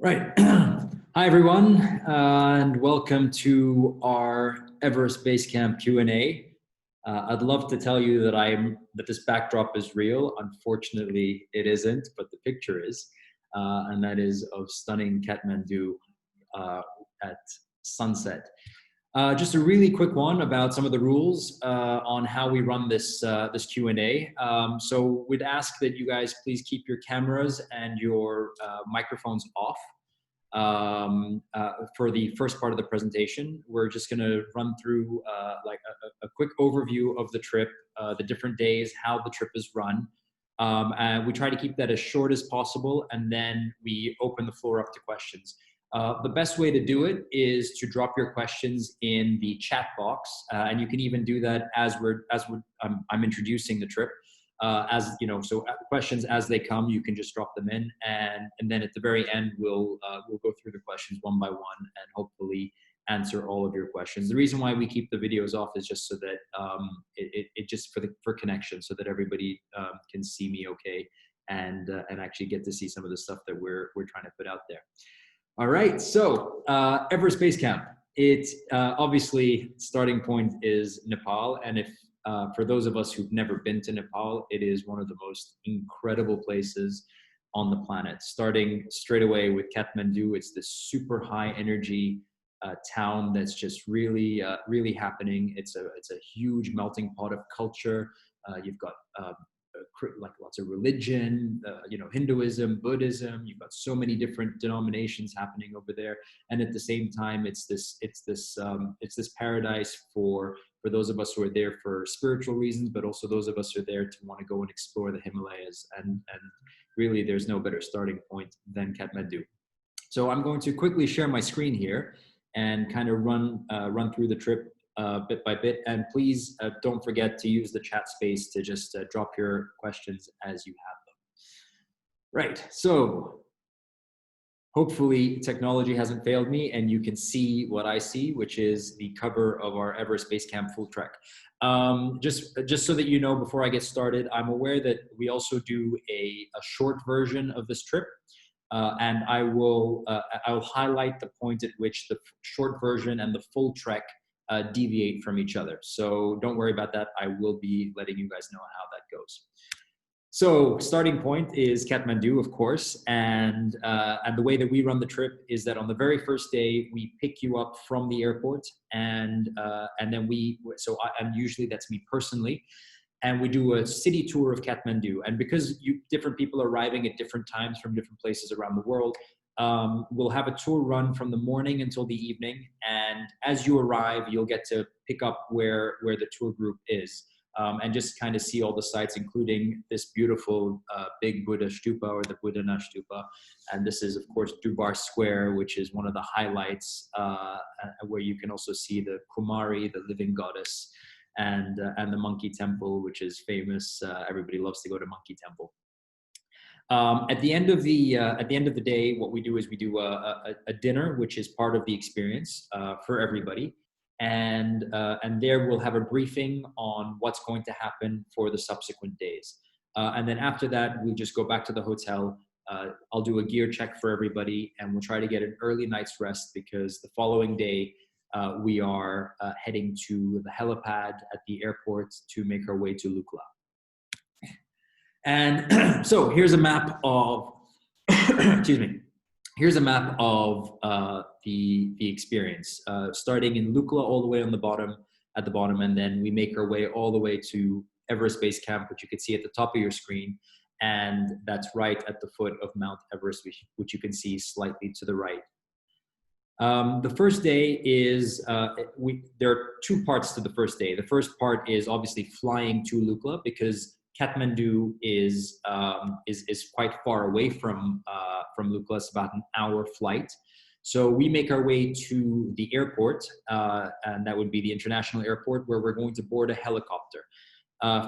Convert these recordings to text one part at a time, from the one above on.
Right. Hi, everyone, and welcome to our Everest Base Camp Q&A. I'd love to tell you that this backdrop is real. Unfortunately, it isn't, but the picture is, and that is of stunning Kathmandu at sunset. Just a really quick one about some of the rules on how we run this Q&A. So we'd ask that you guys please keep your cameras and your microphones off for the first part of the presentation. We're just going to run through like a quick overview of the trip, the different days, how the trip is run. And we try to keep that as short as possible, and then we open the floor up to questions. The best way to do it is to drop your questions in the chat box, and you can even do that as I'm introducing the trip. As you know, so questions as they come, you can just drop them in, and then at the very end, we'll go through the questions one by one and hopefully answer all of your questions. The reason why we keep the videos off is just so that it just for connection, so that everybody can see me okay and actually get to see some of the stuff that we're trying to put out there. All right, so Everest Base Camp. It's obviously starting point is Nepal, and if for those of us who've never been to Nepal, it is one of the most incredible places on the planet. Starting straight away with Kathmandu, it's this super high energy town that's just really happening. It's a huge melting pot of culture. You've got like lots of religion, Hinduism, Buddhism. You've got so many different denominations happening over there, and at the same time, it's this paradise for those of us who are there for spiritual reasons, but also those of us who are there to want to go and explore the Himalayas. And really, there's no better starting point than Kathmandu. So I'm going to quickly share my screen here and kind of run through the trip bit by bit, and please don't forget to use the chat space to just drop your questions as you have them. Right, so hopefully technology hasn't failed me and you can see what I see, which is the cover of our Everest Base Camp full trek. Just so that you know, before I get started, I'm aware that we also do a short version of this trip. And I'll highlight the point at which the short version and the full trek deviate from each other. So don't worry about that. I will be letting you guys know how that goes. So starting point is Kathmandu, of course, and the way that we run the trip is that on the very first day we pick you up from the airport, and then and usually that's me personally, and we do a city tour of Kathmandu. And because different people are arriving at different times from different places around the world, we'll have a tour run from the morning until the evening, and as you arrive, you'll get to pick up where the tour group is. And just kind of see all the sites, including this beautiful big Buddha stupa, or the Buddhana stupa. And this is, of course, Dubar Square, which is one of the highlights, where you can also see the Kumari, the living goddess, and the monkey temple, which is famous. Everybody loves to go to Monkey Temple. At the end of the day, what we do is we do a dinner, which is part of the experience for everybody. And there we'll have a briefing on what's going to happen for the subsequent days. And then after that, we just go back to the hotel. I'll do a gear check for everybody, and we'll try to get an early night's rest, because the following day we are heading to the helipad at the airport to make our way to Lukla. And so here's a map of, excuse me. Here's a map of the experience, starting in Lukla all the way at the bottom, and then we make our way all the way to Everest Base Camp, which you can see at the top of your screen, and that's right at the foot of Mount Everest, which you can see slightly to the right. The first day is, there are two parts to the first day. The first part is obviously flying to Lukla, because Kathmandu is quite far away from Lukla. It's about an hour flight. So we make our way to the airport, and that would be the international airport, where we're going to board a helicopter.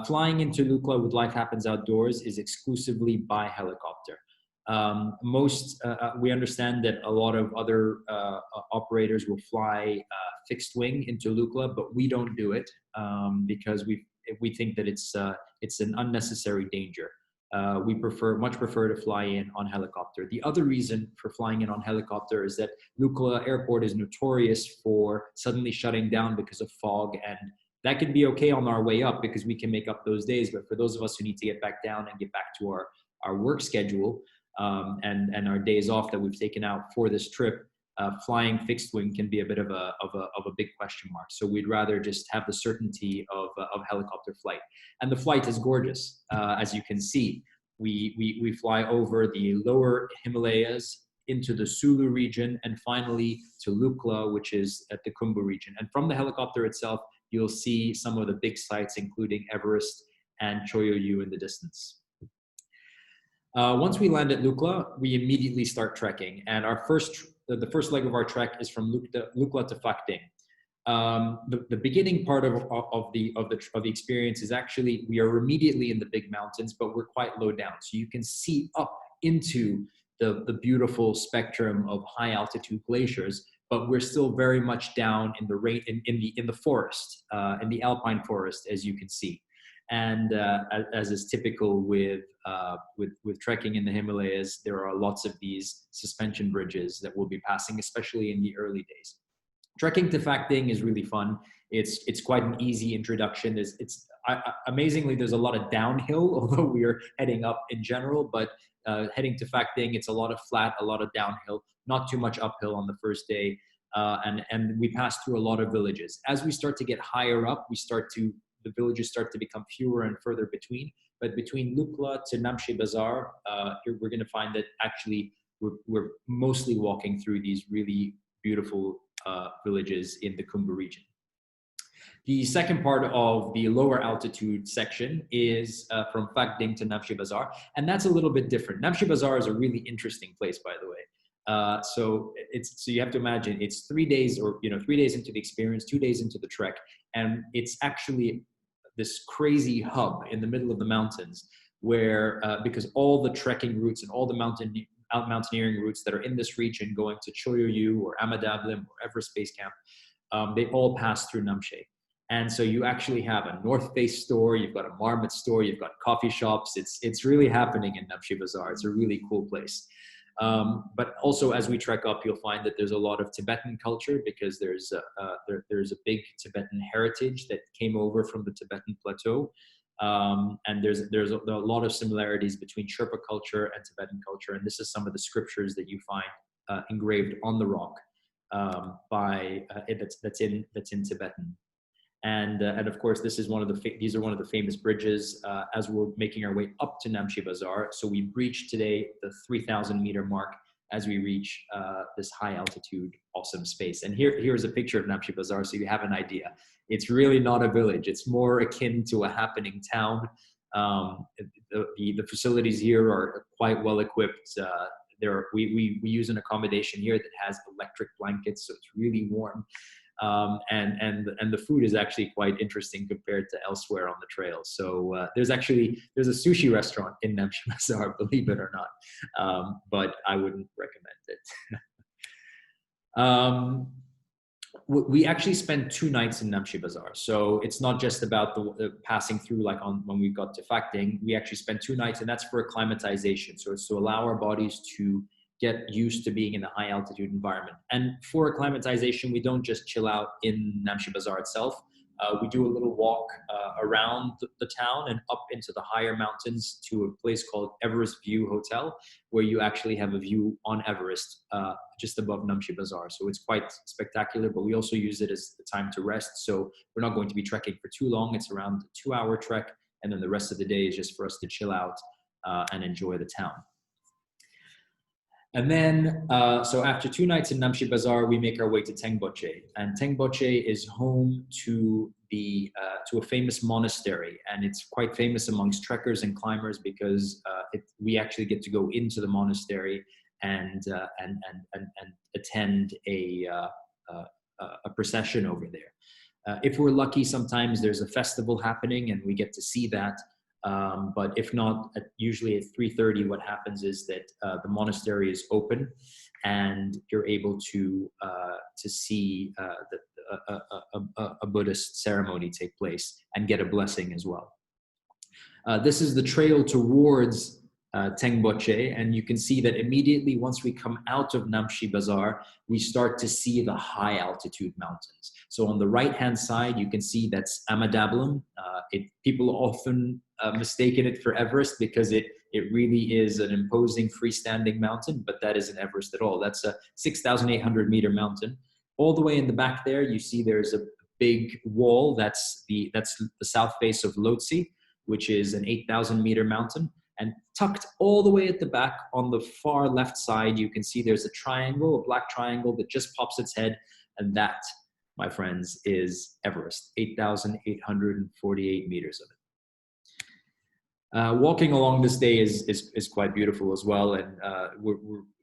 Flying into Lukla with Life Happens Outdoors is exclusively by helicopter. We understand that a lot of other operators will fly fixed wing into Lukla, but we don't do it because we think that it's an unnecessary danger. We much prefer to fly in on helicopter. The other reason for flying in on helicopter is that Lukla Airport is notorious for suddenly shutting down because of fog, and that can be okay on our way up because we can make up those days. But for those of us who need to get back down and get back to our work schedule, and our days off that we've taken out for this trip, flying fixed wing can be a bit of a big question mark. So we'd rather just have the certainty of helicopter flight. And the flight is gorgeous. As you can see, we fly over the lower Himalayas into the Sulu region and finally to Lukla, which is at the Kumbu region. And from the helicopter itself, you'll see some of the big sites, including Everest and Choyoyu in the distance. Once we land at Lukla, we immediately start trekking, and the first leg of our trek is from Lukla to Fakting. The beginning part of the experience is actually we are immediately in the big mountains, but we're quite low down, so you can see up into the beautiful spectrum of high altitude glaciers. But we're still very much down in the forest, in the alpine forest, as you can see. And as is typical with trekking in the Himalayas, there are lots of these suspension bridges that we'll be passing, especially in the early days. Trekking to Fakting is really fun. It's quite an easy introduction. Amazingly, there's a lot of downhill, although we are heading up in general. But heading to Fakting, it's a lot of flat, a lot of downhill, not too much uphill on the first day. And we pass through a lot of villages. As we start to get higher up, the villages start to become fewer and further between. But between Lukla to Namshi Bazaar, we're going to find that actually we're mostly walking through these really beautiful villages in the Kumbu region. The second part of the lower altitude section is from Fakting to Namchi Bazaar, and that's a little bit different. Namchi Bazaar is a really interesting place, by the way. So you have to imagine it's 3 days, or 3 days into the experience, 2 days into the trek, and it's actually this crazy hub in the middle of the mountains where because all the trekking routes and all the mountaineering routes that are in this region going to Choyoyu or Amadablim or Everest Base Camp, they all pass through Namche. And so you actually have a North Face store, you've got a Marmot store, you've got coffee shops. It's really happening in Namchi Bazaar. It's a really cool place. But also as we trek up, you'll find that there's a lot of Tibetan culture because there's a big Tibetan heritage that came over from the Tibetan plateau. And there's a lot of similarities between Sherpa culture and Tibetan culture. And this is some of the scriptures that you find engraved on the rock that's in Tibetan. And of course, this is these are one of the famous bridges as we're making our way up to Namchi Bazaar. So we breached today the 3,000 meter mark as we reach this high altitude, awesome space. And here's a picture of Namchi Bazaar, so you have an idea. It's really not a village. It's more akin to a happening town. The facilities here are quite well equipped. We use an accommodation here that has electric blankets, so it's really warm. And the food is actually quite interesting compared to elsewhere on the trail. So there's a sushi restaurant in Namchi Bazaar, believe it or not, but I wouldn't recommend it. We actually spent 2 nights in Namchi Bazaar, so it's not just about the passing through like when we got to Fakting. We actually spent 2 nights, and that's for acclimatization. So it's to allow our bodies to get used to being in a high altitude environment. And for acclimatization, we don't just chill out in Namchi Bazaar itself. We do a little walk around the town and up into the higher mountains to a place called Everest View Hotel, where you actually have a view on Everest just above Namchi Bazaar. So it's quite spectacular, but we also use it as the time to rest. So we're not going to be trekking for too long. It's around a 2-hour trek. And then the rest of the day is just for us to chill out and enjoy the town. And then, so after 2 nights in Namchi Bazaar, we make our way to Tangboche. And Tangboche is home to a famous monastery. And it's quite famous amongst trekkers and climbers because we actually get to go into the monastery and attend a procession over there. If we're lucky, sometimes there's a festival happening and we get to see that. But if not, usually at 3:30, what happens is that the monastery is open, and you're able to see a Buddhist ceremony take place and get a blessing as well. This is the trail towards Tangboche, and you can see that immediately once we come out of Namshi Bazaar, we start to see the high altitude mountains. So on the right-hand side, you can see that's Amadablam. People often mistaken it for Everest because it really is an imposing freestanding mountain, but that isn't Everest at all. That's a 6,800 meter mountain. All the way in the back there, you see there's a big wall. That's the south face of Lhotse, which is an 8,000 meter mountain. And tucked all the way at the back on the far left side, you can see there's a triangle, a black triangle that just pops its head. And that, my friends, is Everest, 8,848 meters of it. Walking along this day is quite beautiful as well. And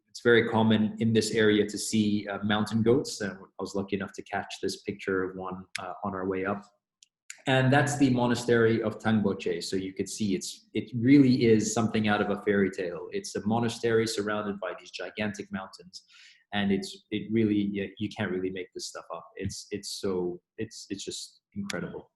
it's very common in this area to see mountain goats. And I was lucky enough to catch this picture of one on our way up. And that's the Monastery of Tangboche. So you could see it really is something out of a fairy tale. It's a monastery surrounded by these gigantic mountains, and it really, you can't really make this stuff up. It's just incredible.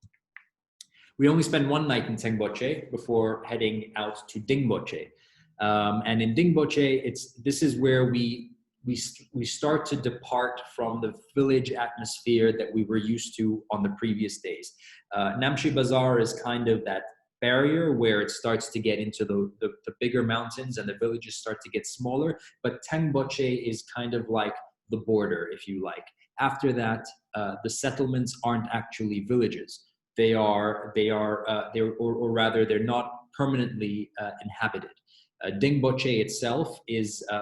We only spend one night in Tangboche before heading out to Dingboche, and in Dingboche, this is where we start to depart from the village atmosphere that we were used to on the previous days. Namshi Bazaar is kind of that barrier where it starts to get into the bigger mountains and the villages start to get smaller, but Tangboche is kind of like the border, if you like. After that, the settlements aren't actually villages. They're not permanently inhabited. Dingboche itself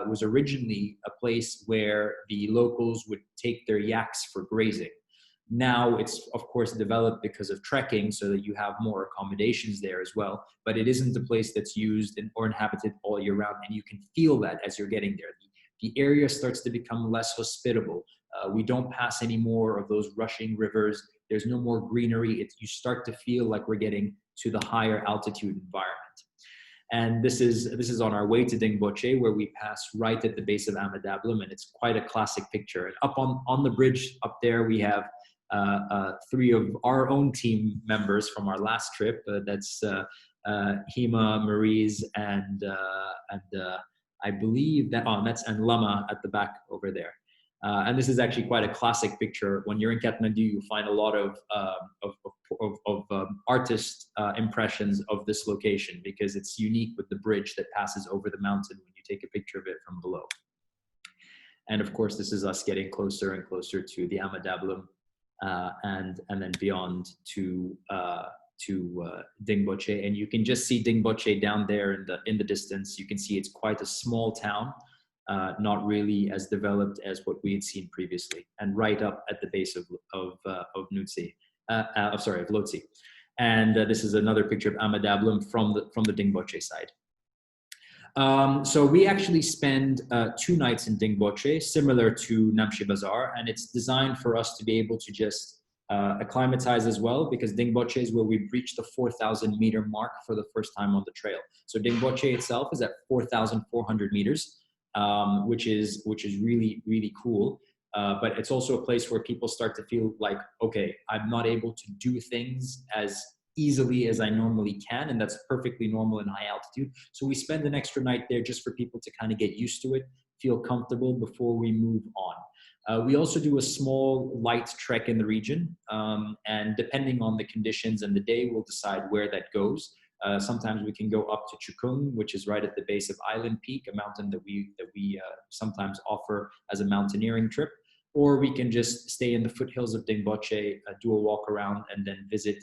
was originally a place where the locals would take their yaks for grazing. Now it's of course developed because of trekking, so that you have more accommodations there as well, but it isn't a place that's used or inhabited all year round, and you can feel that as you're getting there. The area starts to become less hospitable. We don't pass any more of those rushing rivers. There's no more greenery. You start to feel like we're getting to the higher altitude environment. And this is on our way to Dingboche, where we pass right at the base of Amadablam, and it's quite a classic picture. And up on the bridge up there, we have three of our own team members from our last trip. That's Hema, Maurice, and I believe that's and Lama at the back over there. And this is actually quite a classic picture. When you're in Kathmandu, you find a lot of artist impressions of this location, because it's unique with the bridge that passes over the mountain when you take a picture of it from below. And of course, this is us getting closer and closer to the Amadablam, and then beyond to Dingboche. And you can just see Dingboche down there in the distance. You can see it's quite a small town. Not really as developed as what we had seen previously, and right up at the base of Lhotse. And this is another picture of Amadablam from the Dingboche side. So we actually spend 2 nights in Dingboche, similar to Namshi Bazaar, and it's designed for us to be able to just acclimatize as well, because Dingboche is where we've reached the 4,000 meter mark for the first time on the trail. So Dingboche itself is at 4,400 meters. Which is really, really cool. But it's also a place where people start to feel like, okay, I'm not able to do things as easily as I normally can, and that's perfectly normal in high altitude. So we spend an extra night there just for people to kind of get used to it, feel comfortable before we move on. We also do a small light trek in the region, and depending on the conditions and the day, we'll decide where that goes. Sometimes we can go up to Chukung, which is right at the base of Island Peak, a mountain that we sometimes offer as a mountaineering trip, or we can just stay in the foothills of Dingboche, do a walk around, and then visit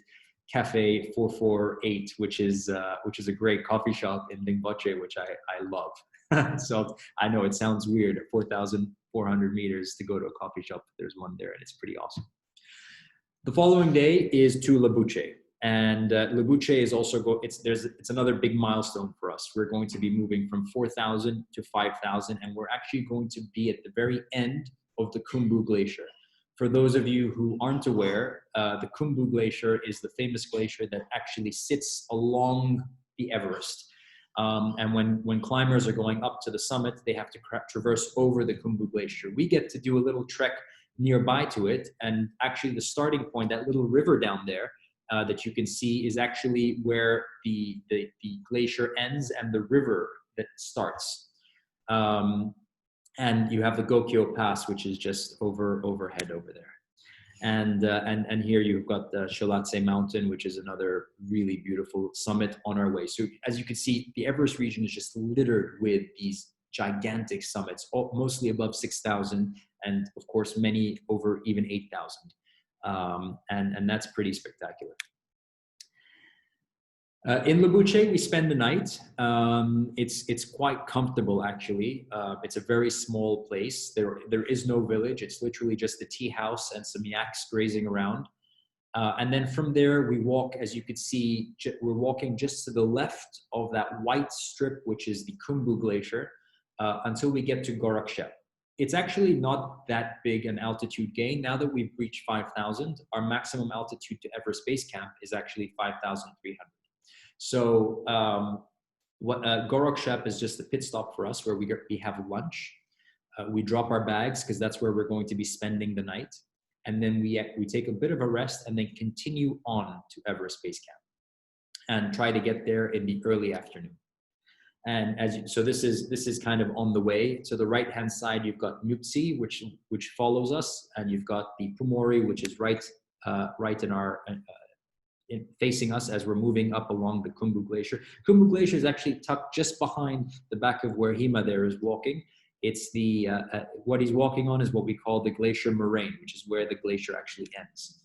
Cafe 448, which is a great coffee shop in Dingboche, which I love. So I know it sounds weird, 4,400 meters to go to a coffee shop, but there's one there, and it's pretty awesome. The following day is to Labuche. And Labuche is also it's another big milestone for us. We're going to be moving from 4,000 to 5,000, and we're actually going to be at the very end of the Kumbu Glacier. For those of you who aren't aware, the Kumbu Glacier is the famous glacier that actually sits along the Everest. And when climbers are going up to the summit, they have to traverse over the Kumbu Glacier. We get to do a little trek nearby to it, and actually the starting point, that little river down there, that you can see is actually where the glacier ends and the river that starts. And you have the Gokyo Pass, which is just overhead over there. And here you've got the Sholatse Mountain, which is another really beautiful summit on our way. So as you can see, the Everest region is just littered with these gigantic summits, mostly above 6,000, and of course many over even 8,000. And that's pretty spectacular. In Labuche, we spend the night. It's quite comfortable, actually. It's a very small place. There is no village. It's literally just a tea house and some yaks grazing around. And then from there, we walk, as you could see, we're walking just to the left of that white strip, which is the Kumbu Glacier, until we get to Gorakshep. It's actually not that big an altitude gain. Now that we've reached 5,000, our maximum altitude to Everest Base Camp is actually 5,300. So Gorakshep is just a pit stop for us where we have lunch. We drop our bags because that's where we're going to be spending the night. And then we take a bit of a rest and then continue on to Everest Base Camp and try to get there in the early afternoon. And so this is kind of on the way. To the right-hand side, you've got Mutsi, which follows us, and you've got the Pumori, which is right in our facing us as we're moving up along the Kumbu Glacier. Kumbu Glacier is actually tucked just behind the back of where Hima there is walking. It's the what he's walking on is what we call the glacier moraine, which is where the glacier actually ends.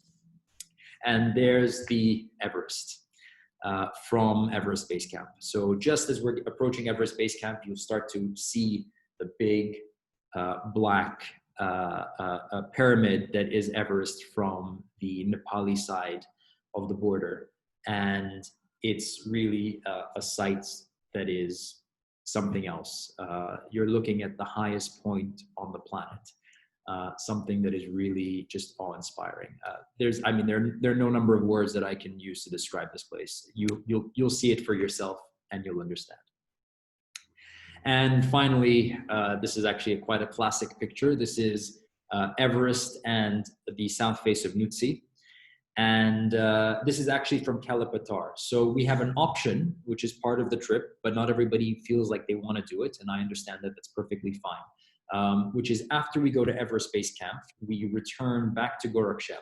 And there's the Everest from Everest Base Camp. So just as we're approaching Everest Base Camp, you'll start to see the big black pyramid that is Everest from the Nepali side of the border. And it's really a site that is something else. You're looking at the highest point on the planet. Something that is really just awe-inspiring. There are no number of words that I can use to describe this place. You'll see it for yourself and you'll understand. And finally, this is actually quite a classic picture. This is Everest and the south face of Nutsi. And this is actually from Caliphatar. So we have an option, which is part of the trip, but not everybody feels like they want to do it. And I understand that that's perfectly fine. Which is after we go to Everest Base Camp, we return back to Gorakshep.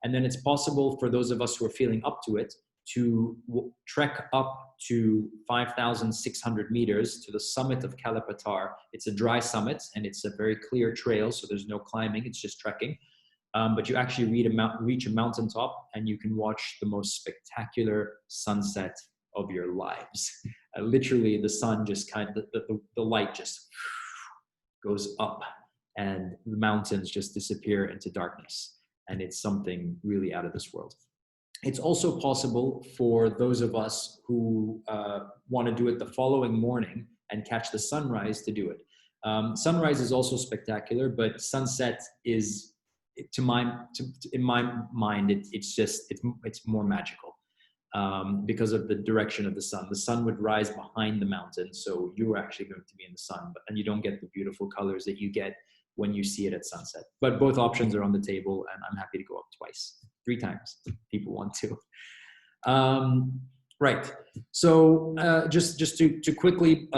And then it's possible for those of us who are feeling up to it to trek up to 5,600 meters to the summit of Caliphatar. It's a dry summit and it's a very clear trail, so there's no climbing, it's just trekking. But you actually reach a mountaintop and you can watch the most spectacular sunset of your lives. Literally, the sun just the light just goes up and the mountains just disappear into darkness. And it's something really out of this world. It's also possible for those of us who want to do it the following morning and catch the sunrise to do it. Sunrise is also spectacular, but sunset is, in my mind, it's more magical because of the direction of the sun. The sun would rise behind the mountain, so you're actually going to be in the sun, and you don't get the beautiful colors that you get when you see it at sunset. But both options are on the table, and I'm happy to go up 3 times if people want to. Right. So just to quickly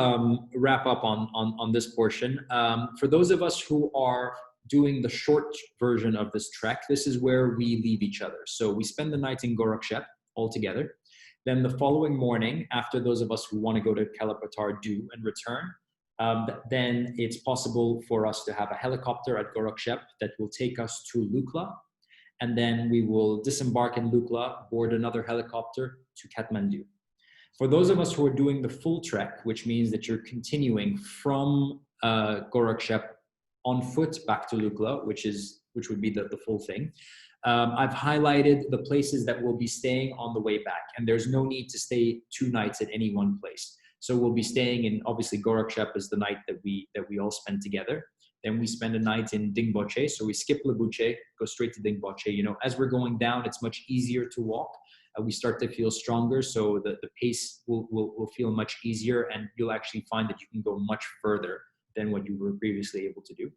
wrap up on this portion, for those of us who are doing the short version of this trek, this is where we leave each other. So we spend the night in Gorakshep all together. Then the following morning, after those of us who want to go to Caliphatar do and return, then it's possible for us to have a helicopter at Gorakshep that will take us to Lukla. And then we will disembark in Lukla, board another helicopter to Kathmandu. For those of us who are doing the full trek, which means that you're continuing from Gorakshep on foot back to Lukla, which would be the full thing. I've highlighted the places that we'll be staying on the way back, and there's no need to stay 2 nights at any one place. So we'll be staying in, obviously Gorakshep is the night that we all spend together. Then we spend a night in Dingboche, so we skip Labuche, go straight to Dingboche. You know, as we're going down, it's much easier to walk. We start to feel stronger, so the pace will feel much easier, and you'll actually find that you can go much further than what you were previously able to do.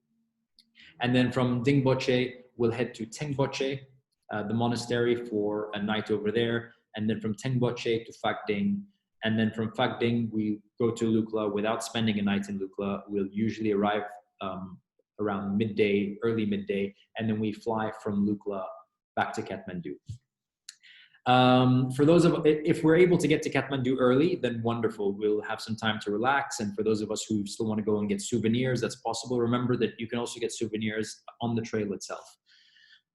And then from Dingboche, we'll head to Tangboche, the monastery for a night over there, and then from Tangboche to Phakding, and then from Phakding we go to Lukla. Without spending a night in Lukla, we'll usually arrive around midday, early midday, and then we fly from Lukla back to Kathmandu. For those of, if we're able to get to Kathmandu early, then wonderful. We'll have some time to relax. And for those of us who still want to go and get souvenirs, that's possible. Remember that you can also get souvenirs on the trail itself.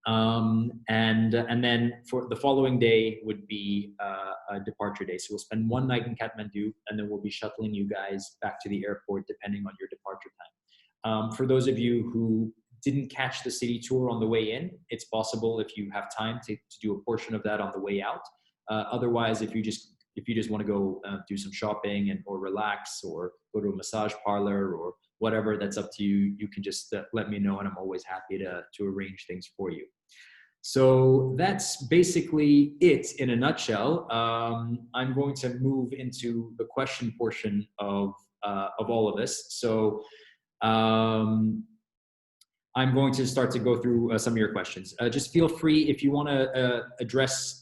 And then for the following day would be a departure day. So we'll spend one night in Kathmandu, and then we'll be shuttling you guys back to the airport depending on your departure time. For those of you who didn't catch the city tour on the way in, it's possible if you have time to do a portion of that on the way out. Otherwise, if you just want to go do some shopping or relax or go to a massage parlor or whatever, that's up to you. You can just let me know, and I'm always happy to arrange things for you. So that's basically it in a nutshell. I'm going to move into the question portion of all of this. So I'm going to start to go through some of your questions. Just feel free if you want to address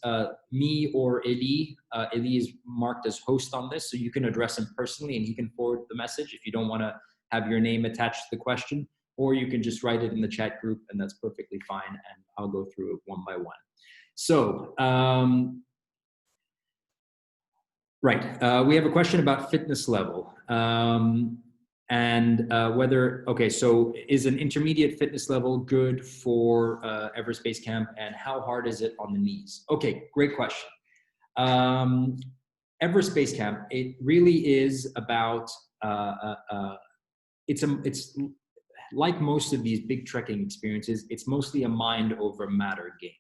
me or Eli. Eli is marked as host on this, so you can address him personally and he can forward the message if you don't want to have your name attached to the question, or you can just write it in the chat group and that's perfectly fine, and I'll go through it one by one. So, right, we have a question about fitness level. And whether, okay, so is an intermediate fitness level good for Everest Base Camp, and how hard is it on the knees? Okay, great question. Everest Base Camp, it really is about, it's like most of these big trekking experiences, it's mostly a mind over matter game.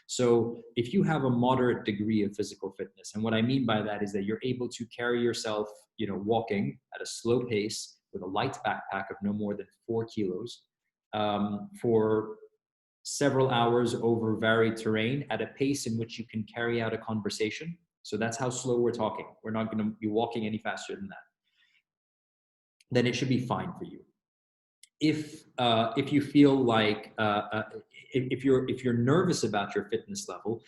So if you have a moderate degree of physical fitness, and what I mean by that is that you're able to carry yourself, you know, walking at a slow pace with a light backpack of no more than 4 kilos for several hours over varied terrain at a pace in which you can carry out a conversation. So that's how slow we're talking. We're not going to be walking any faster than that. Then it should be fine for you. If you feel like if you're nervous about your fitness level,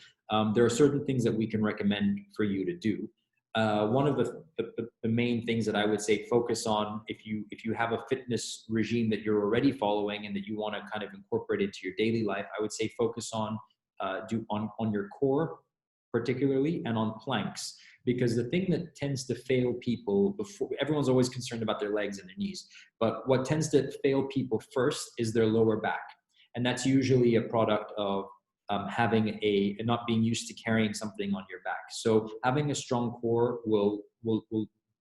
there are certain things that we can recommend for you to do. One of the main things that I would say focus on, if you have a fitness regime that you're already following and that you want to kind of incorporate into your daily life, I would say focus on your core particularly, and on planks. Because the thing that tends to fail people before, everyone's always concerned about their legs and their knees, but what tends to fail people first is their lower back. And that's usually a product of having not being used to carrying something on your back. So having a strong core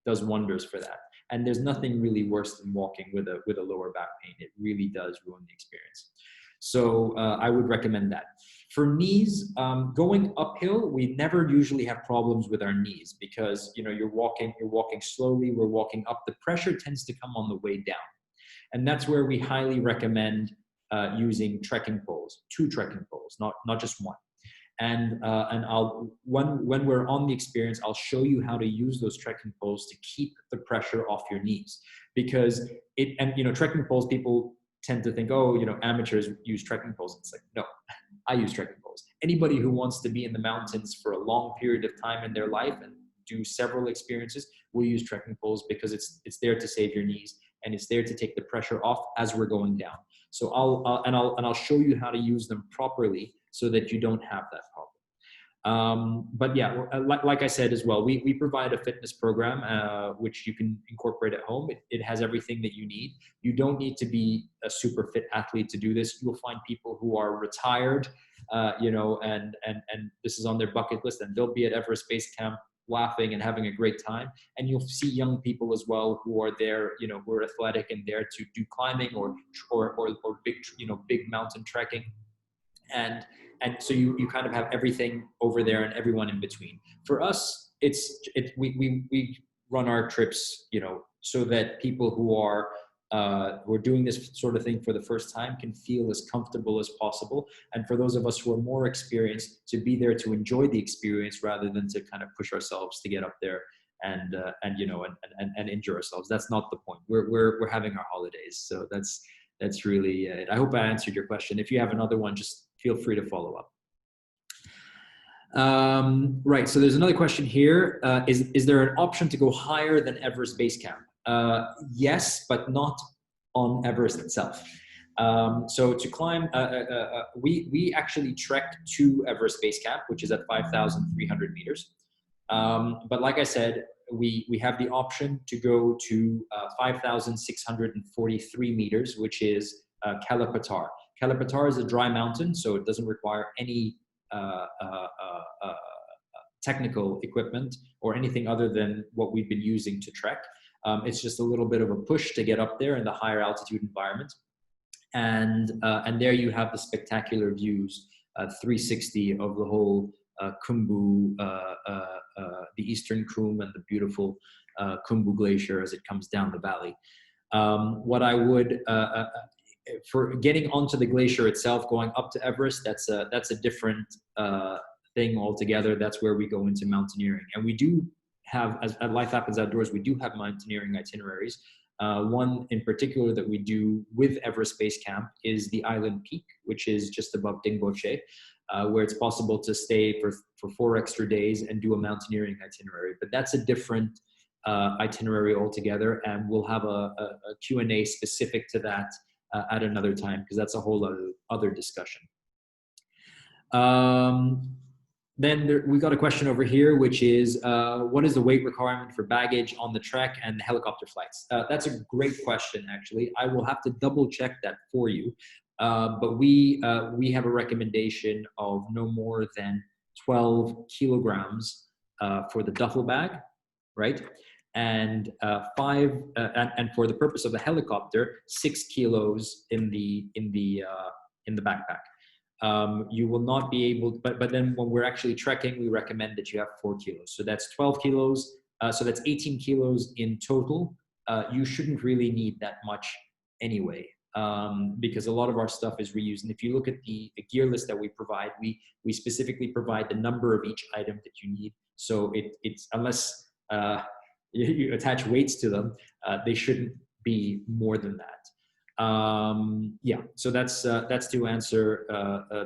does wonders for that. And there's nothing really worse than walking with a lower back pain. It really does ruin the experience. So I would recommend that. For knees, going uphill, we never usually have problems with our knees because, you know, you're walking slowly, we're walking up. The pressure tends to come on the way down. And that's where we highly recommend using trekking poles, 2 trekking poles, not just one. And when we're on the experience, I'll show you how to use those trekking poles to keep the pressure off your knees. Because trekking poles, people tend to think, oh, you know, amateurs use trekking poles. It's like, no, I use trekking poles. Anybody who wants to be in the mountains for a long period of time in their life and do several experiences will use trekking poles because it's there to save your knees and it's there to take the pressure off as we're going down. So I'll show you how to use them properly so that you don't have that problem. But yeah, like I said as well, we provide a fitness program which you can incorporate at home. It has everything that you need. You don't need to be a super fit athlete to do this. You'll find people who are retired, and this is on their bucket list, and they'll be at Everest Base Camp laughing and having a great time. And you'll see young people as well who are there, you know, who are athletic and there to do climbing or big mountain trekking. And so you kind of have everything over there and everyone in between. For us, we run our trips, you know, so that people who are doing this sort of thing for the first time can feel as comfortable as possible. And for those of us who are more experienced, to be there to enjoy the experience rather than to kind of push ourselves to get up there and injure ourselves. That's not the point. We're having our holidays, so that's really it. I hope I answered your question. If you have another one, just feel free to follow up. Right. So there's another question here. Is there an option to go higher than Everest Base Camp? Yes, but not on Everest itself. So to climb, we actually trekked to Everest Base Camp, which is at 5,300 meters. But like I said, we have the option to go to 5,643 meters, which is Caliphatar. Caliphatar is a dry mountain, so it doesn't require any technical equipment or anything other than what we've been using to trek. It's just a little bit of a push to get up there in the higher altitude environment. And there you have the spectacular views, 360 of the whole Kumbu, the eastern Kum, and the beautiful Kumbu Glacier as it comes down the valley. What I would, for getting onto the glacier itself, going up to Everest, that's a different thing altogether. That's where we go into mountaineering. And we do have, at Life Happens Outdoors, we do have mountaineering itineraries. One in particular that we do with Everest Base Camp is the Island Peak, which is just above Tangboche, where it's possible to stay for 4 extra days and do a mountaineering itinerary. But that's a different itinerary altogether, and we'll have a Q&A specific to that at another time, because that's a whole other discussion. Then we got a question over here, which is, what is the weight requirement for baggage on the trek and the helicopter flights? That's a great question, actually. I will have to double check that for you. But we have a recommendation of no more than 12 kilograms for the duffel bag, right? And and for the purpose of the helicopter, 6 kilos in the backpack. You will not be able, but then when we're actually trekking, we recommend that you have 4 kilos. So that's 12 kilos. So that's 18 kilos in total. You shouldn't really need that much anyway, because a lot of our stuff is reused. And if you look at the gear list that we provide, we specifically provide the number of each item that you need. So it's unless you attach weights to them, they shouldn't be more than that. Yeah, so that's to answer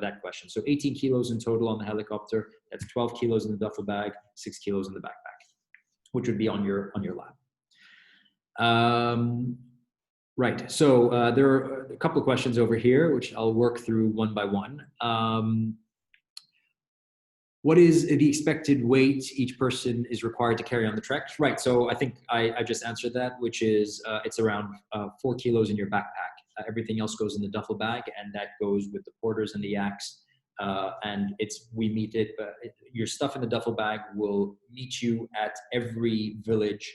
that question. So 18 kilos in total on the helicopter. That's 12 kilos in the duffel bag, 6 kilos in the backpack, which would be on your lap. Right. So there are a couple of questions over here, which I'll work through one by one. What is the expected weight each person is required to carry on the trek? Right. So I think I just answered that, which is it's around 4 kilos in your backpack. Everything else goes in the duffel bag, and that goes with the porters and the yaks. And we meet it. Your stuff in the duffel bag will meet you at every village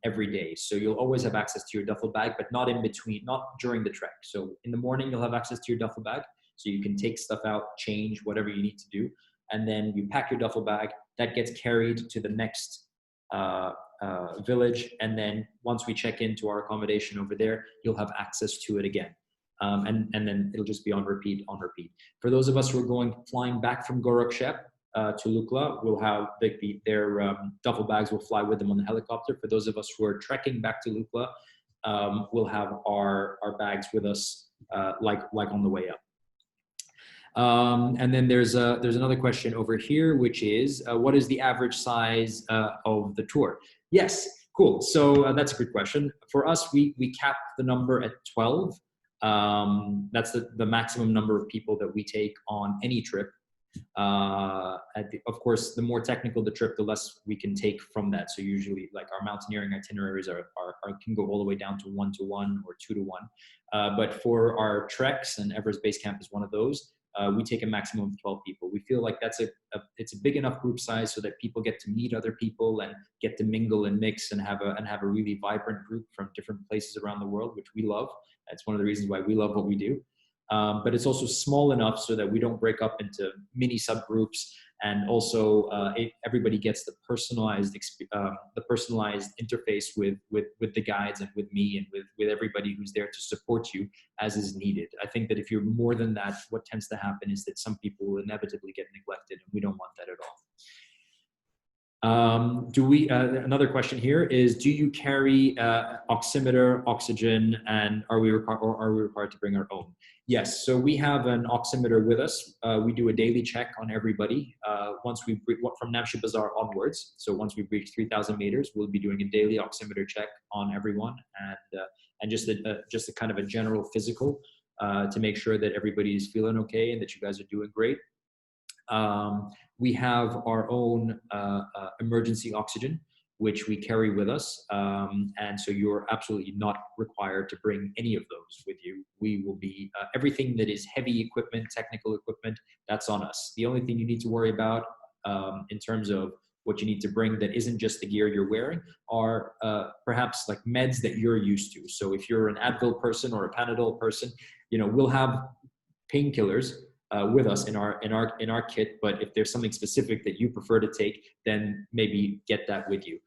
every day. So you'll always have access to your duffel bag, but not in between, not during the trek. So in the morning, you'll have access to your duffel bag, so you can take stuff out, change, whatever you need to do. And then you pack your duffel bag, that gets carried to the next village. And then once we check into our accommodation over there, you'll have access to it again. And then it'll just be on repeat, on repeat. For those of us who are flying back from Gorakshep to Lukla, we'll have their duffel bags will fly with them on the helicopter. For those of us who are trekking back to Lukla, we'll have our bags with us like on the way up. And then there's another question over here, which is, what is the average size of the tour? Yes, cool. So that's a good question. For us, we cap the number at 12. That's the maximum number of people that we take on any trip. Of course, the more technical the trip, the less we can take from that. So usually, like, our mountaineering itineraries can go all the way down to 1-to-1 or 2-to-1. But for our treks, and Everest Base Camp is one of those, we take a maximum of 12 people. We feel like it's a big enough group size so that people get to meet other people and get to mingle and mix and have a really vibrant group from different places around the world, which we love. That's one of the reasons why we love what we do. But it's also small enough so that we don't break up into mini subgroups, and also everybody gets the personalized interface with the guides and with me and with everybody who's there to support you as is needed. I think that if you're more than that, what tends to happen is that some people will inevitably get neglected, and we don't want that at all. Another question here is, do you carry oximeter, oxygen, and are we required to bring our own? Yes, so we have an oximeter with us. We do a daily check on everybody from Namshi Bazaar onwards. So once we've reached 3,000 meters, we'll be doing a daily oximeter check on everyone, and just a kind of a general physical to make sure that everybody is feeling okay and that you guys are doing great. We have our own emergency oxygen, which we carry with us. And so you're absolutely not required to bring any of those with you. We will be, everything that is heavy equipment, technical equipment, that's on us. The only thing you need to worry about in terms of what you need to bring that isn't just the gear you're wearing are perhaps like meds that you're used to. So if you're an Advil person or a Panadol person, we'll have painkillers with us in our kit, but if there's something specific that you prefer to take, then maybe get that with you.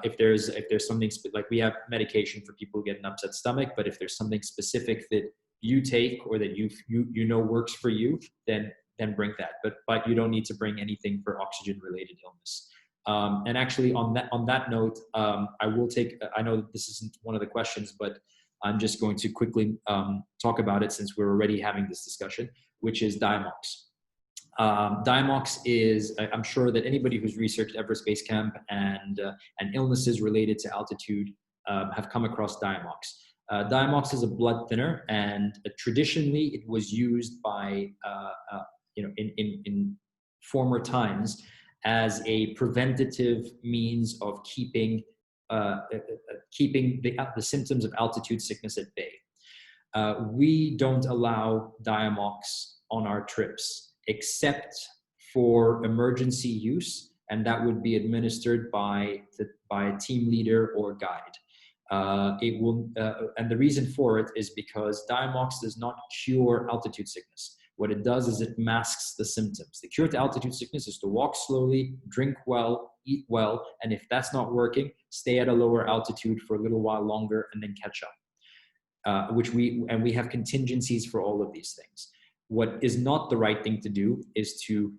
If there's something like we have medication for people who get an upset stomach, but if there's something specific that you take or that you know works for you, then bring that. But you don't need to bring anything for oxygen related illness. And actually on that note, I know this isn't one of the questions, but I'm just going to quickly talk about it since we're already having this discussion, which is Diamox. Diamox is, I'm sure that anybody who's researched Everest Base Camp and illnesses related to altitude have come across Diamox. Diamox is a blood thinner, and traditionally it was used by, in former times as a preventative means of keeping the symptoms of altitude sickness at bay. We don't allow Diamox on our trips except for emergency use, and that would be administered by a team leader or guide. And the reason for it is because Diamox does not cure altitude sickness. What it does is it masks the symptoms. The cure to altitude sickness is to walk slowly, drink well, eat well, and if that's not working, stay at a lower altitude for a little while longer and then catch up. We have contingencies for all of these things. What is not the right thing to do is to,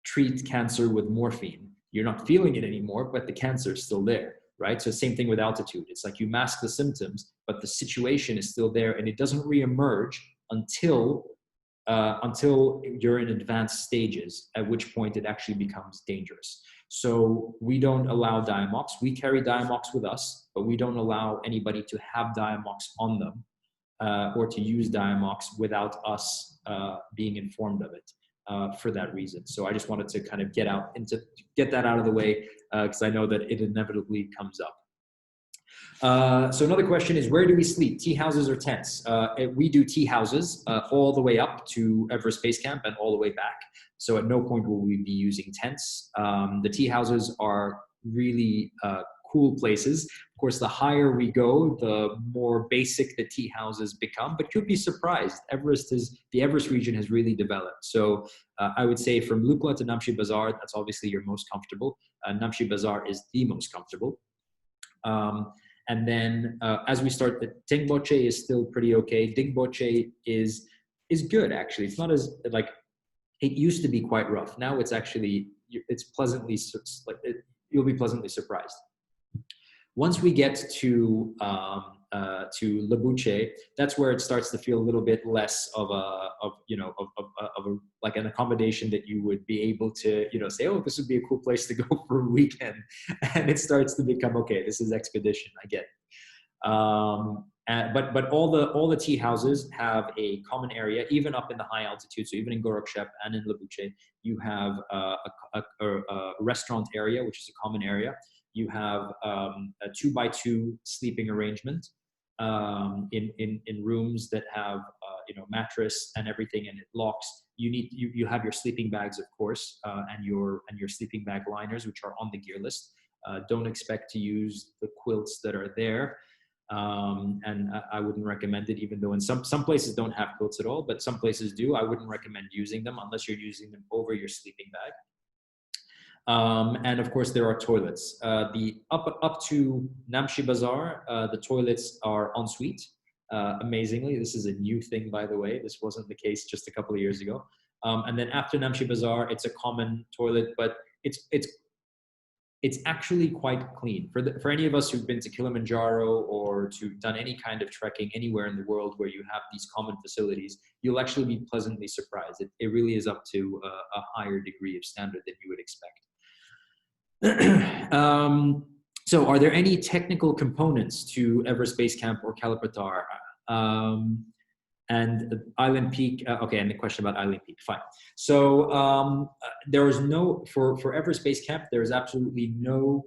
treat cancer with morphine. You're not feeling it anymore, but the cancer is still there, right? So same thing with altitude. It's like you mask the symptoms, but the situation is still there and it doesn't reemerge until you're in advanced stages, at which point it actually becomes dangerous. So we don't allow Diamox. We carry Diamox with us, but we don't allow anybody to have Diamox on them or to use Diamox without us being informed of it for that reason. So I just wanted to kind of get that out of the way because I know that it inevitably comes up. So another question is, where do we sleep? Tea houses or tents? We do tea houses all the way up to Everest Base Camp and all the way back. So at no point will we be using tents. The tea houses are really cool places. Of course, the higher we go, the more basic the tea houses become, but you'd be surprised. The Everest region has really developed. So I would say from Lukla to Namshi Bazaar, that's obviously your most comfortable. Namshi Bazaar is the most comfortable. And then as we start, the Tangboche is still pretty okay. Tangboche is good, actually. It's not as, like, it used to be quite rough. Now it's actually, you'll be pleasantly surprised. Once we get to Labuche, that's where it starts to feel a little bit less of like an accommodation that you would be able to, say, oh, this would be a cool place to go for a weekend. And it starts to become, okay, this is expedition, I get it. But all the tea houses have a common area, even up in the high altitude. So even in Gorakshep and in Labuche, you have a restaurant area, which is a common area. You have a 2x2 sleeping arrangement in rooms that have mattress and everything, and it locks. You have your sleeping bags, of course, and your sleeping bag liners, which are on the gear list. Don't expect to use the quilts that are there, and I wouldn't recommend it. Even though in some places don't have quilts at all, but some places do. I wouldn't recommend using them unless you're using them over your sleeping bag. And of course, there are toilets. The up to Namshi Bazaar, the toilets are ensuite. Amazingly, this is a new thing, by the way. This wasn't the case just a couple of years ago. And then after Namshi Bazaar, it's a common toilet, but it's actually quite clean. For any of us who've been to Kilimanjaro or to done any kind of trekking anywhere in the world where you have these common facilities, you'll actually be pleasantly surprised. It really is up to a higher degree of standard than you would expect. So are there any technical components to Everest Base Camp or Caliphatar? And Island Peak, okay, and the question about Island Peak, fine. So there is no, for Everest Base Camp, there is absolutely no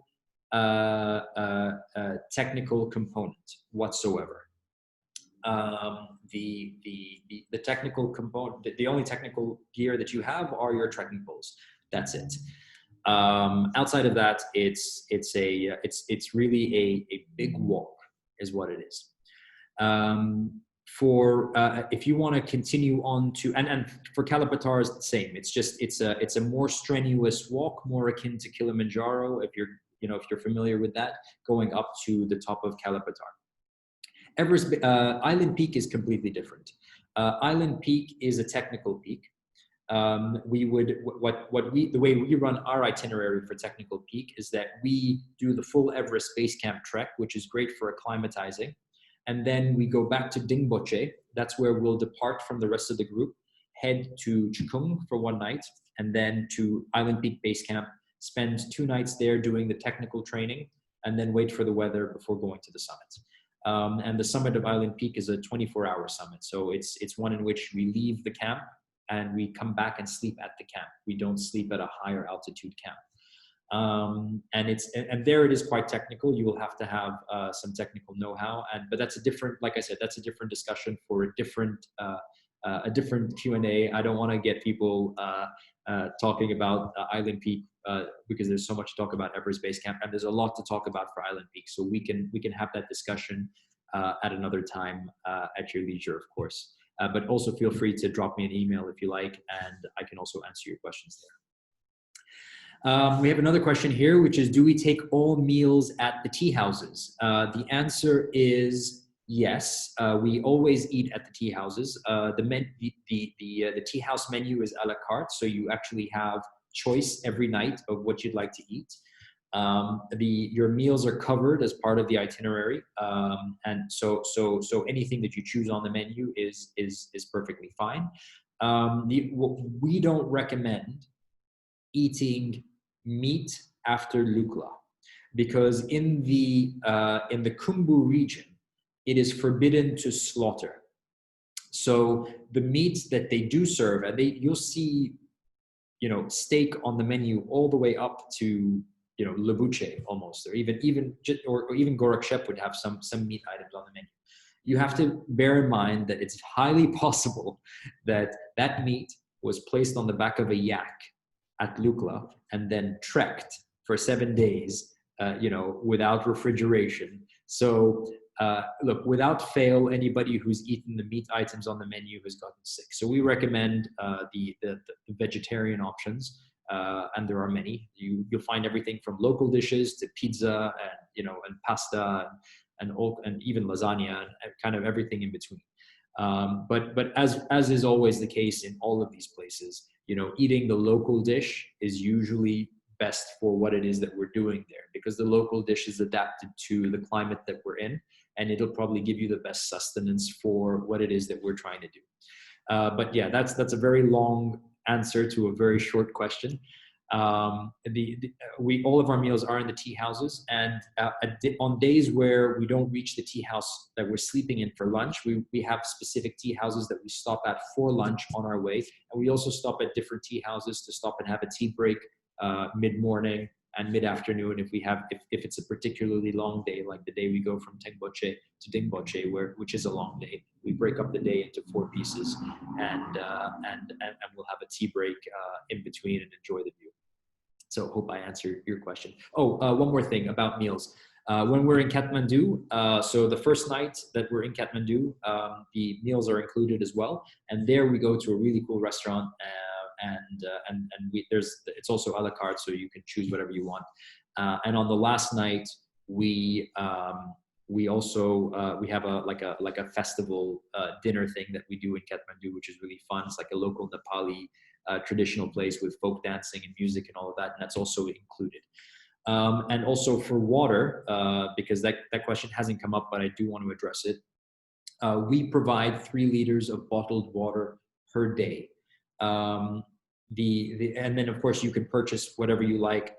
technical component whatsoever. The technical component, the only technical gear that you have are your trekking poles. That's it. Outside of that, it's really a big walk, is what it is. If you want to continue on to, and for Caliphatar is the same. It's a more strenuous walk, more akin to Kilimanjaro, if you're familiar with that, going up to the top of Caliphatar. Everest Island Peak is completely different. Island Peak is a technical peak. The way we run our itinerary for technical peak is that we do the full Everest Base Camp trek, which is great for acclimatizing. And then we go back to Tangboche. That's where we'll depart from the rest of the group, head to Chikung for one night, and then to Island Peak Base Camp, spend 2 nights there doing the technical training, and then wait for the weather before going to the summit. And the summit of Island Peak is a 24-hour summit. So it's one in which we leave the camp and we come back and sleep at the camp. We don't sleep at a higher altitude camp. And there it is quite technical. You will have to have some technical know-how, but that's a different, like I said, that's a different discussion for a different Q&A. I don't want to get people talking about Island Peak because there's so much to talk about Everest Base Camp, and there's a lot to talk about for Island Peak. So we can have that discussion at another time at your leisure, of course. But also feel free to drop me an email if you like, and I can also answer your questions there. We have another question here, which is, do we take all meals at the tea houses? The answer is yes. We always eat at the tea houses. The tea house menu is a la carte, so you actually have choice every night of what you'd like to eat. Your meals are covered as part of the itinerary, and so anything that you choose on the menu is perfectly fine. We don't recommend eating meat after Lukla, because in the Kumbu region, it is forbidden to slaughter. So the meats that they do serve, and you'll see, steak on the menu all the way up to, Lebuche almost, or even Gorakshep would have some meat items on the menu. You have to bear in mind that it's highly possible that that meat was placed on the back of a yak at Lukla and then trekked for 7 days, without refrigeration. So look, without fail, anybody who's eaten the meat items on the menu has gotten sick. So we recommend the vegetarian options, and there are many. You'll find everything from local dishes to pizza and and pasta and even lasagna and kind of everything in between. But as is always the case in all of these places, eating the local dish is usually best for what it is that we're doing there, because the local dish is adapted to the climate that we're in, and it'll probably give you the best sustenance for what it is that we're trying to do. But yeah, that's a very long answer to a very short question. All of our meals are in the tea houses, and on days where we don't reach the tea house that we're sleeping in for lunch, we have specific tea houses that we stop at for lunch on our way, and we also stop at different tea houses to stop and have a tea break mid-morning and mid-afternoon if it's a particularly long day, like the day we go from Tangboche to Tangboche, which is a long day. We break up the day into 4 pieces, and we'll have a tea break in between and enjoy the view. So hope I answered your question. One more thing about meals. When we're in Kathmandu, so the first night that we're in Kathmandu, the meals are included as well. And there we go to a really cool restaurant, it's also a la carte, so you can choose whatever you want. And on the last night, we have a festival dinner thing that we do in Kathmandu, which is really fun. It's like a local Nepali traditional place with folk dancing and music and all of that, and that's also included. And also for water, because that question hasn't come up, but I do want to address it. We provide 3 liters of bottled water per day. And then of course you can purchase whatever you like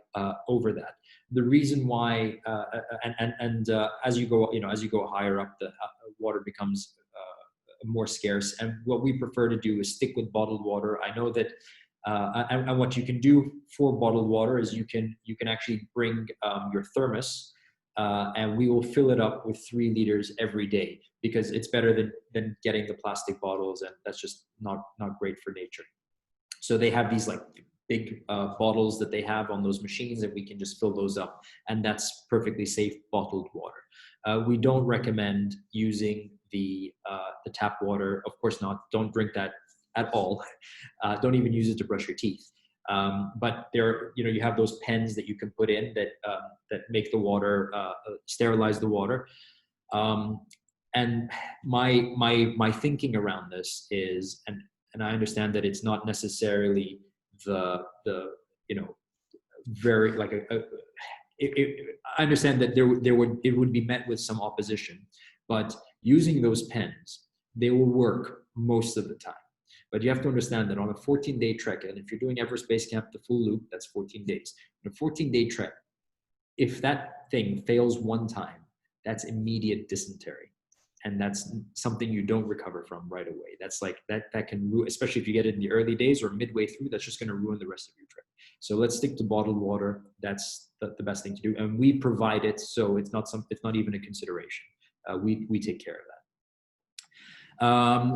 over that. The reason why, as you go higher up, the water becomes more scarce. And what we prefer to do is stick with bottled water. I know that, and what you can do for bottled water is you can actually bring your thermos, and we will fill it up with 3 liters every day, because it's better than getting the plastic bottles, and that's just not great for nature. So they have these like big bottles that they have on those machines, and we can just fill those up, and that's perfectly safe bottled water. We don't recommend using the tap water. Of course not. Don't drink that at all. Don't even use it to brush your teeth. But there, you have those pens that you can put in that make the water, sterilize the water. And my thinking around this is, and I understand that it's not necessarily the very like I understand that it would be met with some opposition, but using those pens, they will work most of the time. But you have to understand that on a 14-day trek, and if you're doing Everest Base Camp, the full loop, that's 14 days. On a 14-day trek, if that thing fails one time, that's immediate dysentery. And that's something you don't recover from right away. That's like, that can ruin, especially if you get it in the early days or midway through, that's just gonna ruin the rest of your trip. So let's stick to bottled water. That's the best thing to do. And we provide it, so it's not even a consideration. We take care of that.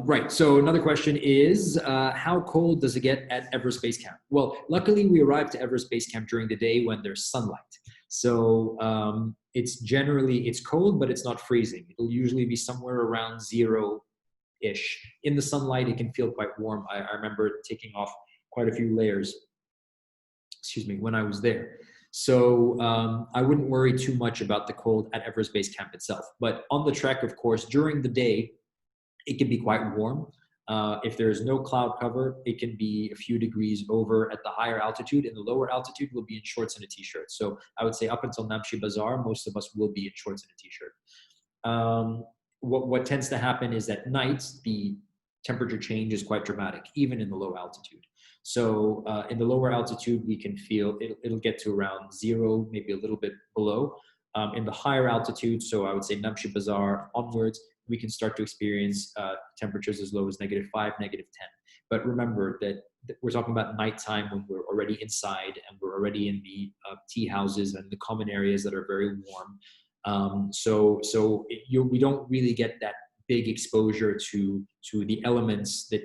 Right, so another question is, how cold does it get at Everest Base Camp? Well, luckily we arrived to Everest Base Camp during the day when there's sunlight. So it's cold, but it's not freezing. It'll usually be somewhere around 0-ish. In the sunlight, it can feel quite warm. I remember taking off quite a few layers, when I was there. So I wouldn't worry too much about the cold at Everest Base Camp itself. But on the trek, of course, during the day, it can be quite warm. If there's no cloud cover, it can be a few degrees over at the higher altitude. In the lower altitude, we'll be in shorts and a t-shirt. So I would say up until Namchi Bazaar, most of us will be in shorts and a t-shirt. What tends to happen is at night, the temperature change is quite dramatic, even in the low altitude. So in the lower altitude, we can feel it'll get to around 0, maybe a little bit below. In the higher altitude, so I would say Namshi Bazaar onwards, we can start to experience temperatures as low as -5, -10. But remember that we're talking about nighttime when we're already inside and we're already in the tea houses and the common areas that are very warm. So we don't really get that big exposure to the elements that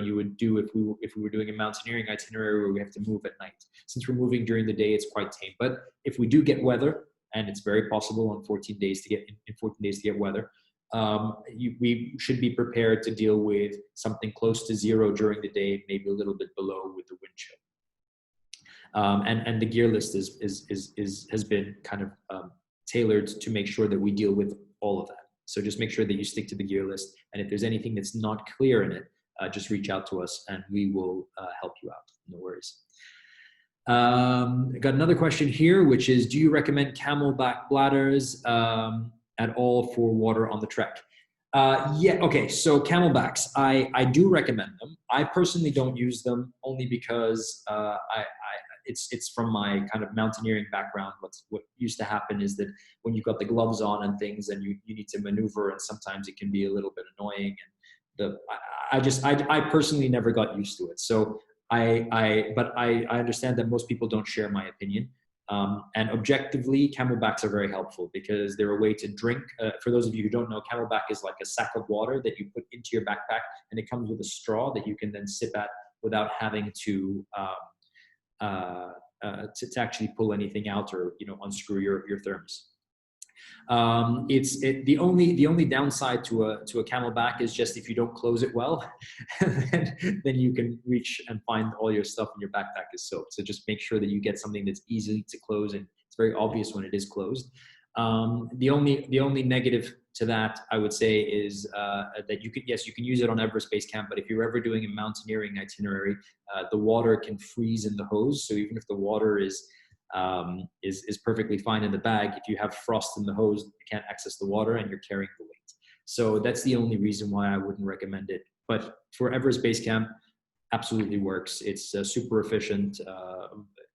you would do if we were doing a mountaineering itinerary where we have to move at night. Since we're moving during the day, it's quite tame. But if we do get weather, and it's very possible in 14 days to get weather, we should be prepared to deal with something close to 0 during the day, maybe a little bit below with the wind chill. And the gear list has been kind of tailored to make sure that we deal with all of that. So just make sure that you stick to the gear list, and if there's anything that's not clear in it, just reach out to us and we will help you out. No worries. I got another question here, which is, do you recommend Camelback bladders at all for water on the trek? Yeah, okay, so Camelbacks, I do recommend them. I personally don't use them only because it's from my kind of mountaineering background. What used to happen is that when you've got the gloves on and things and you need to maneuver, and sometimes it can be a little bit annoying. And I personally never got used to it. So but I understand that most people don't share my opinion. And objectively, Camelbacks are very helpful because they're a way to drink. For those of you who don't know, Camelback is like a sack of water that you put into your backpack, and it comes with a straw that you can then sip at without having to actually pull anything out or unscrew your thermos. The only downside to a Camelback is just if you don't close it well, then you can reach and find all your stuff in your backpack is soaked. So just make sure that you get something that's easy to close, and it's very obvious when it is closed. The only negative to that, I would say is that you can use it on Everest Base Camp, but if you're ever doing a mountaineering itinerary, the water can freeze in the hose. So even if the water is perfectly fine in the bag, if you have frost in the hose, you can't access the water and you're carrying the weight. So that's the only reason why I wouldn't recommend it. But for Everest Base Camp, absolutely works. It's super efficient.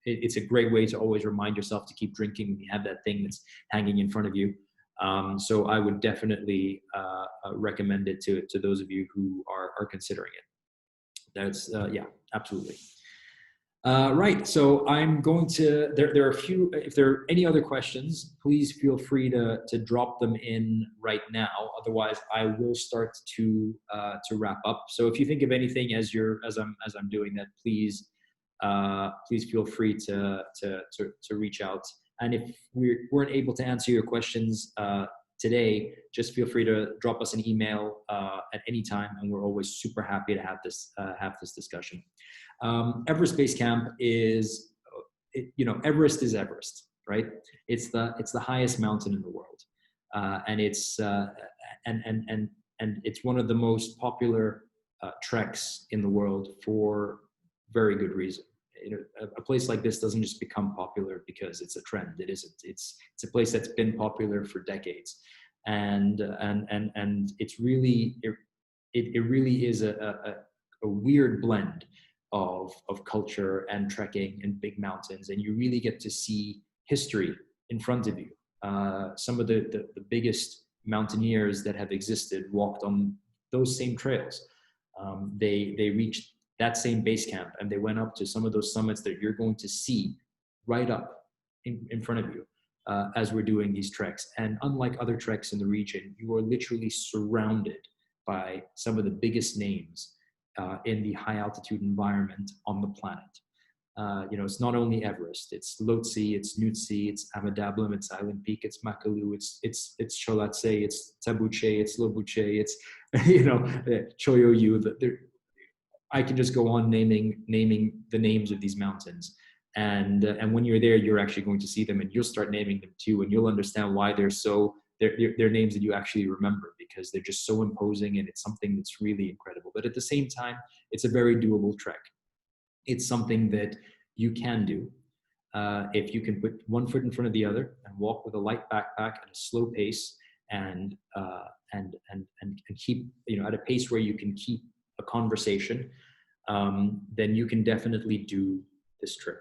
It's a great way to always remind yourself to keep drinking when you have that thing that's hanging in front of you. So I would definitely recommend it to those of you who are considering it. That's yeah, absolutely. Right, so I'm going to, there are a few, if there are any other questions, please feel free to drop them in right now. Otherwise, I will start to wrap up. So if you think of anything as I'm doing that, please feel free to reach out. And if we weren't able to answer your questions today, just feel free to drop us an email at any time, and we're always super happy to have this discussion. Everest Base Camp is, Everest is Everest, right? It's the highest mountain in the world, and it's it's one of the most popular treks in the world for very good reason. A place like this doesn't just become popular because it's a trend. It isn't. It's a place that's been popular for decades, and it's really it really is a weird blend of culture and trekking and big mountains, and you really get to see history in front of you. Some of the biggest mountaineers that have existed walked on those same trails. They reached that same base camp, and they went up to some of those summits that you're going to see right up in front of you as we're doing these treks. And unlike other treks in the region, you are literally surrounded by some of the biggest names in the high altitude environment on the planet. It's not only Everest, it's Lhotse, it's Nutsi, it's Amadablam, it's Island Peak, it's Makalu, it's Cholatse, it's Tabuche, it's Lobuche, it's, Choyoyu. I can just go on naming the names of these mountains. And when you're there, you're actually going to see them, and you'll start naming them too, and you'll understand why they're names that you actually remember, because they're just so imposing, and it's something that's really incredible. But at the same time, it's a very doable trek. It's something that you can do if you can put one foot in front of the other and walk with a light backpack at a slow pace, and keep at a pace where you can keep a conversation. Then you can definitely do this trip.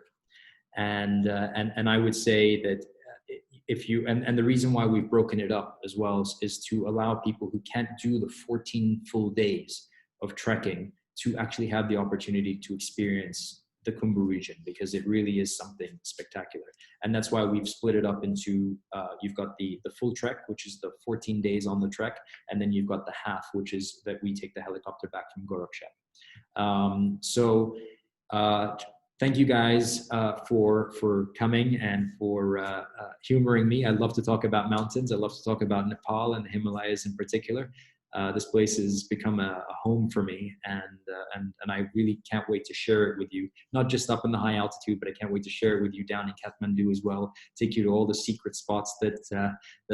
And I would say that if you, and the reason why we've broken it up as well is to allow people who can't do the 14 full days of trekking to actually have the opportunity to experience the Kumbu region, because it really is something spectacular. And that's why we've split it up into, you've got the full trek, which is the 14 days on the trek, and then you've got the half, which is that we take the helicopter back from Gorakshep. Thank you guys for coming and for humoring me. I love to talk about mountains. I love to talk about Nepal and the Himalayas in particular. This place has become a home for me, and I really can't wait to share it with you. Not just up in the high altitude, but I can't wait to share it with you down in Kathmandu as well. Take you to all the secret spots that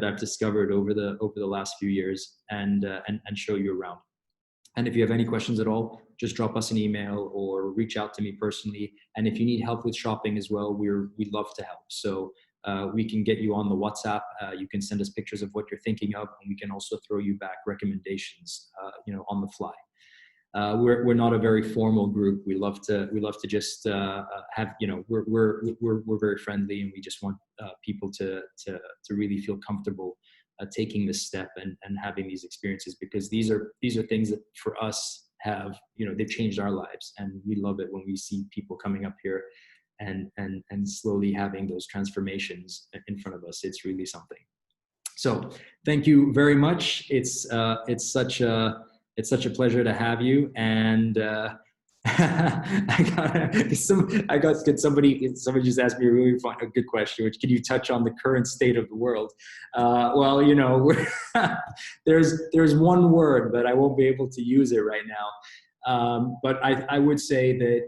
I've discovered over the last few years, and show you around. And if you have any questions at all, just drop us an email or reach out to me personally. And if you need help with shopping as well, we'd love to help. So we can get you on the WhatsApp. You can send us pictures of what you're thinking of, and we can also throw you back recommendations, on the fly. We're not a very formal group. We love to just have, we're very friendly, and we just want people to really feel comfortable taking this step and having these experiences, because these are things that for us have, they've changed our lives, and we love it when we see people coming up here and slowly having those transformations in front of us. It's really something. So thank you very much. It's such a pleasure to have you. And somebody just asked me a really a good question, which, can you touch on the current state of the world? Well, there's one word, but I won't be able to use it right now. But I would say that,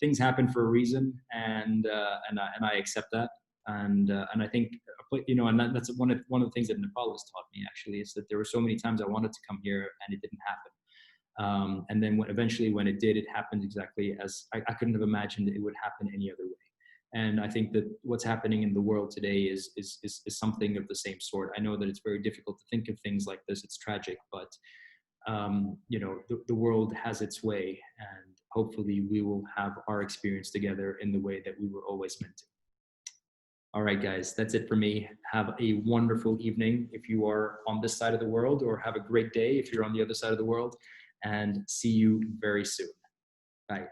things happen for a reason, and I accept that. And I think you know, and that's one of the things that Nepal has taught me actually, is that there were so many times I wanted to come here and it didn't happen. And then eventually when it did, it happened exactly as I couldn't have imagined it would happen any other way. And I think that what's happening in the world today is something of the same sort. I know that it's very difficult to think of things like this. It's tragic, but you know, the world has its way, and hopefully we will have our experience together in the way that we were always meant to. All right, guys, that's it for me. Have a wonderful evening if you are on this side of the world, or have a great day if you're on the other side of the world, and see you very soon. Bye.